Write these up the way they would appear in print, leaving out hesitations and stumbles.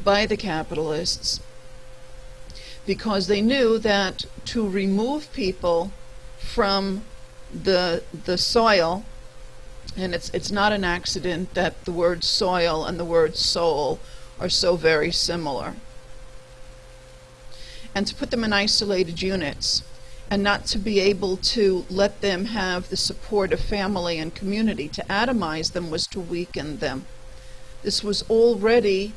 by the capitalists, because they knew that to remove people from the soil, and it's not an accident that the word soil and the word soul are so very similar, and to put them in isolated units, and not to be able to let them have the support of family and community. To atomize them was to weaken them. This was already,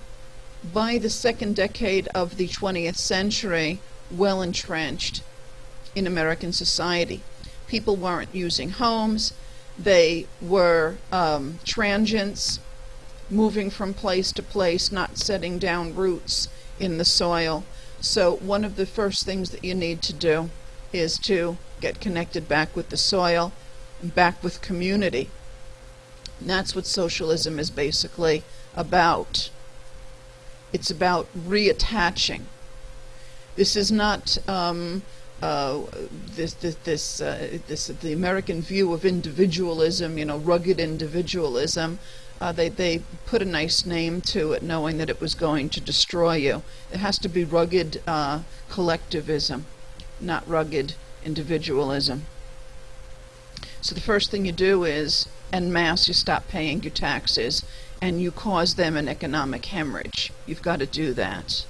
by the second decade of the 20th century, well entrenched in American society. People weren't using homes. They were transients, moving from place to place, not setting down roots in the soil. So one of the first things that you need to do is to get connected back with the soil, back with community. And that's what socialism is basically about. It's about reattaching. This is not the American view of individualism, rugged individualism. They put a nice name to it, knowing that it was going to destroy you. It has to be rugged collectivism, not rugged individualism. So the first thing you do is, en masse, you stop paying your taxes, and you cause them an economic hemorrhage. You've got to do that.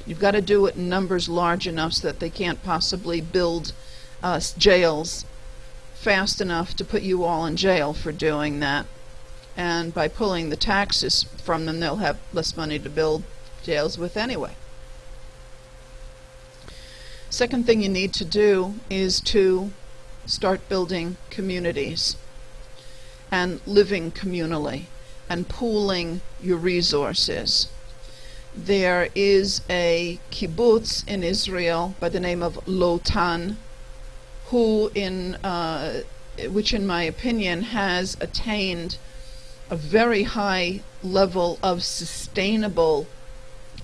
You've got to do it in numbers large enough so that they can't possibly build jails fast enough to put you all in jail for doing that. And by pulling the taxes from them, they'll have less money to build jails with anyway. Second thing you need to do is to start building communities and living communally and pooling your resources. There is a kibbutz in Israel by the name of Lotan, which in my opinion has attained a very high level of sustainable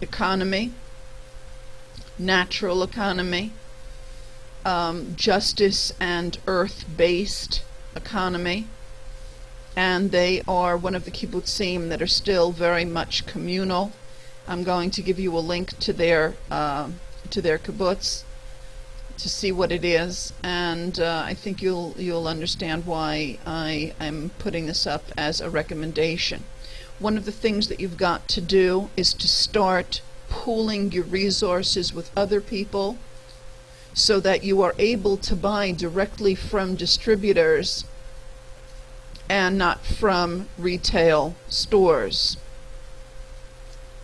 economy, natural economy, justice and earth-based economy, and they are one of the kibbutzim that are still very much communal. I'm going to give you a link to their kibbutz to see what it is, and I think you'll understand why I am putting this up as a recommendation. One of the things that you've got to do is to start pooling your resources with other people so that you are able to buy directly from distributors and not from retail stores.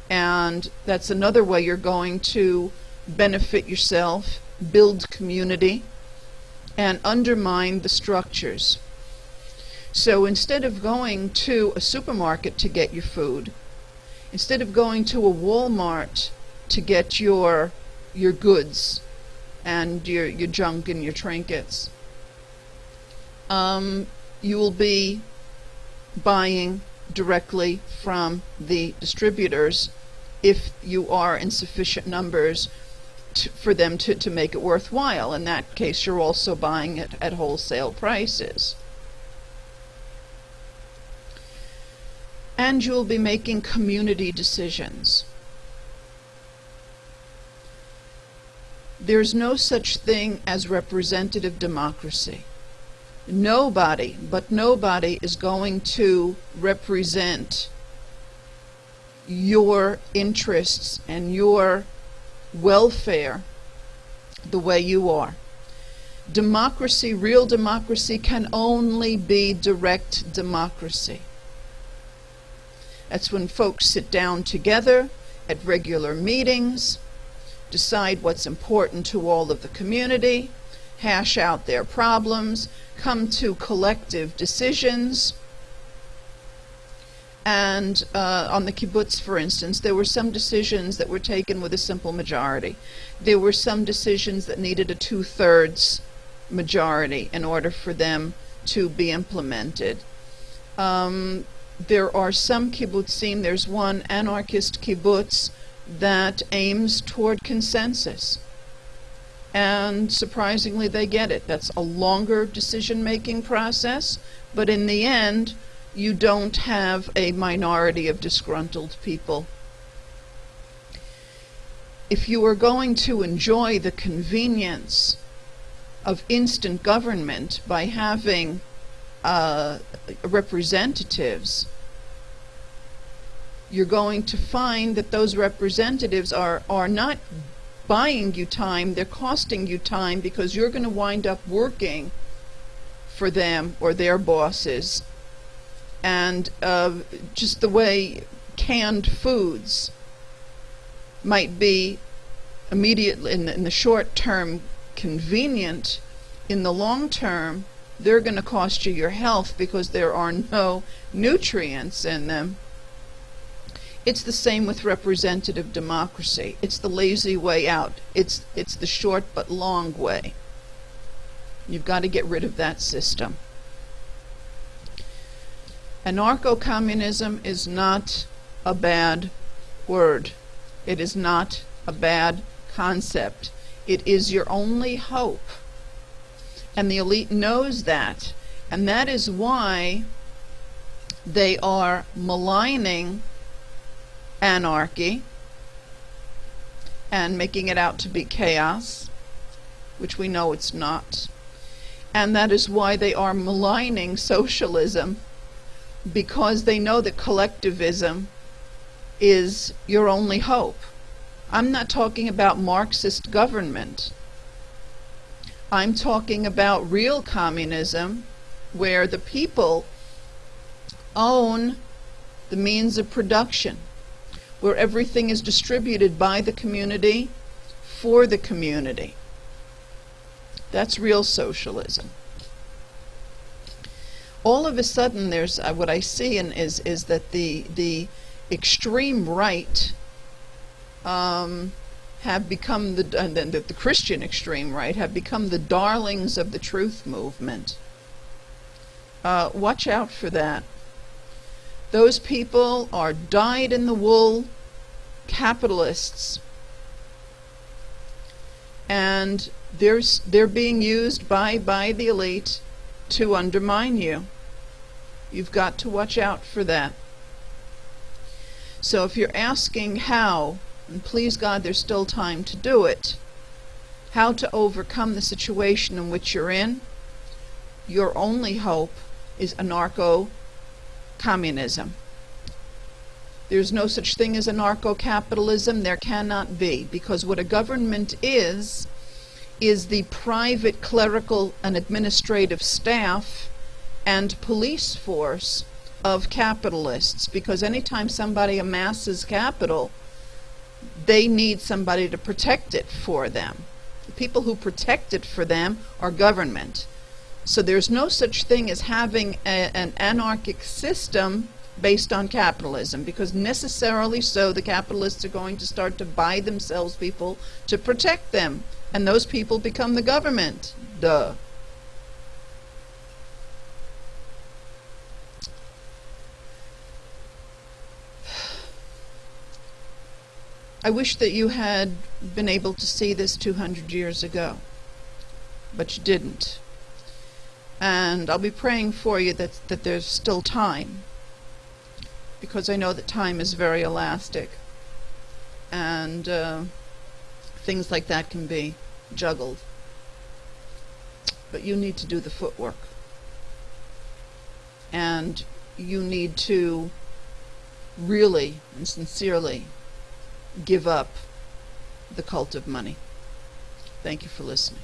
And that's another way you're going to benefit yourself, build community, and undermine the structures. So instead of going to a supermarket to get your food, instead of going to a Walmart to get your goods and your junk and your trinkets, you will be buying directly from the distributors if you are in sufficient numbers for them to make it worthwhile. In that case, you're also buying it at wholesale prices. And you'll be making community decisions. There's no such thing as representative democracy. Nobody, but nobody, is going to represent your interests and your welfare the way you are. Democracy, real democracy, can only be direct democracy. That's when folks sit down together at regular meetings, decide what's important to all of the community, hash out their problems, come to collective decisions. And on the kibbutz, for instance, there were some decisions that were taken with a simple majority. There were some decisions that needed a 2/3 majority in order for them to be implemented. There are some kibbutzim, there's one anarchist kibbutz that aims toward consensus. And surprisingly, they get it. That's a longer decision-making process, but in the end, you don't have a minority of disgruntled people. If you are going to enjoy the convenience of instant government by having representatives, you're going to find that those representatives are not buying you time, they're costing you time, because you're going to wind up working for them or their bosses. And just the way canned foods might be immediately in the short term convenient, in the long term they're going to cost you your health because there are no nutrients in them. It's the same with representative democracy. It's the lazy way out. It's the short but long way. You've got to get rid of that system. Anarcho-communism is not a bad word. It is not a bad concept. It is your only hope. And the elite knows that. And that is why they are maligning anarchy and making it out to be chaos, which we know it's not. And that is why they are maligning socialism, because they know that collectivism is your only hope. I'm not talking about Marxist government. I'm talking about real communism, where the people own the means of production, where everything is distributed by the community for the community. That's real socialism. All of a sudden, there's what I see is that the extreme right have become the Christian extreme right have become the darlings of the truth movement. Watch out for that. Those people are dyed-in-the-wool capitalists, and they're being used by the elite to undermine you. You've got to watch out for that. So if you're asking how, and please God there's still time to do it, how to overcome the situation in which you're in, your only hope is anarcho-communism. There's no such thing as anarcho-capitalism. There cannot be, because what a government is the private clerical and administrative staff and police force of capitalists. Because anytime somebody amasses capital, they need somebody to protect it for them. The people who protect it for them are government. So there's no such thing as having an anarchic system based on capitalism, because necessarily so the capitalists are going to start to buy themselves people to protect them, and those people become the government. Duh. I wish that you had been able to see this 200 years ago, but you didn't. And I'll be praying for you that there's still time, because I know that time is very elastic, and things like that can be juggled. But you need to do the footwork, and you need to really and sincerely give up the cult of money. Thank you for listening.